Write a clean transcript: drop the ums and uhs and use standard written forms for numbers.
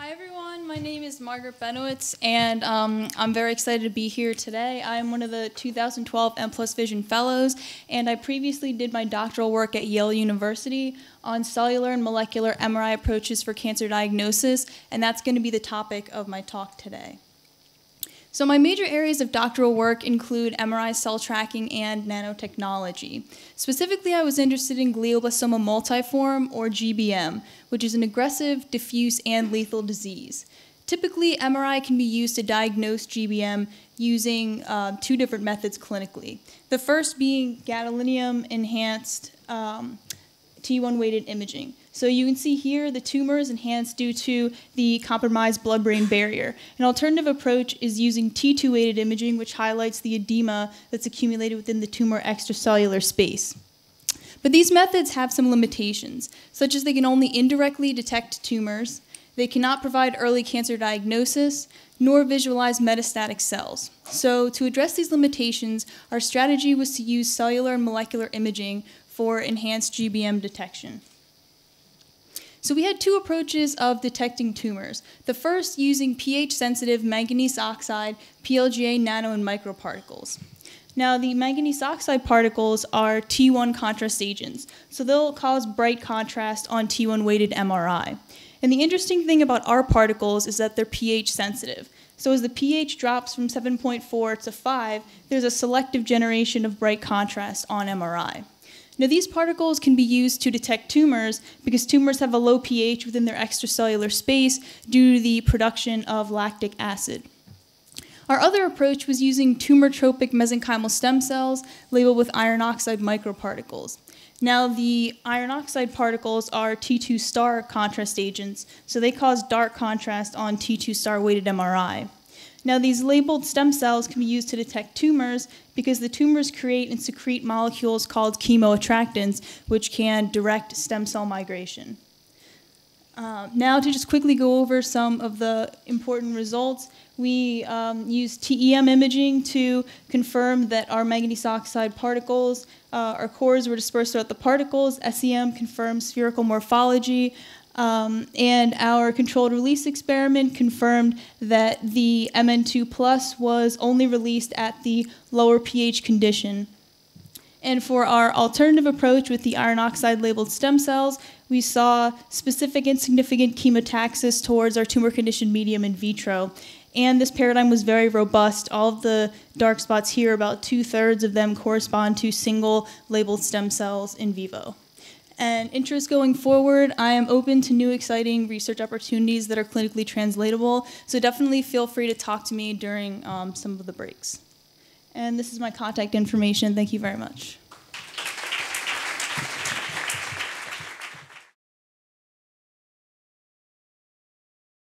Hi everyone, my name is Margaret Bennewitz, and I'm very excited to be here today. I'm one of the 2012 M+Visión Fellows, and I previously did my doctoral work at Yale University on cellular and molecular MRI approaches for cancer diagnosis, and that's going to be the topic of my talk today. So my major areas of doctoral work include MRI cell tracking and nanotechnology. Specifically, I was interested in glioblastoma multiforme, or GBM, which is an aggressive, diffuse, and lethal disease. Typically, MRI can be used to diagnose GBM using two different methods clinically. The first being gadolinium-enhanced T1-weighted imaging. So you can see here the tumor is enhanced due to the compromised blood-brain barrier. An alternative approach is using T2-weighted imaging, which highlights the edema that's accumulated within the tumor extracellular space. But these methods have some limitations, such as they can only indirectly detect tumors, they cannot provide early cancer diagnosis, nor visualize metastatic cells. So to address these limitations, our strategy was to use cellular and molecular imaging for enhanced GBM detection. So we had two approaches of detecting tumors. The first using pH-sensitive manganese oxide, PLGA nano and microparticles. Now the manganese oxide particles are T1 contrast agents, so they'll cause bright contrast on T1-weighted MRI. And the interesting thing about our particles is that they're pH sensitive. So as the pH drops from 7.4 to 5, there's a selective generation of bright contrast on MRI. Now, these particles can be used to detect tumors because tumors have a low pH within their extracellular space due to the production of lactic acid. Our other approach was using tumor-tropic mesenchymal stem cells labeled with iron oxide microparticles. Now, the iron oxide particles are T2 star contrast agents, so they cause dark contrast on T2 star weighted MRI. Now, these labeled stem cells can be used to detect tumors because the tumors create and secrete molecules called chemoattractants, which can direct stem cell migration. Now, to just quickly go over some of the important results, we used TEM imaging to confirm that our manganese oxide particles, our cores were dispersed throughout the particles. SEM confirmed spherical morphology. And our controlled release experiment confirmed that the Mn2+ was only released at the lower pH condition. And for our alternative approach with the iron oxide labeled stem cells, we saw specific and significant chemotaxis towards our tumor conditioned medium in vitro. And this paradigm was very robust. All of the dark spots here, about 2/3 of them correspond to single labeled stem cells in vivo. And interest going forward, I am open to new exciting research opportunities that are clinically translatable, so definitely feel free to talk to me during some of the breaks. And this is my contact information. Thank you very much.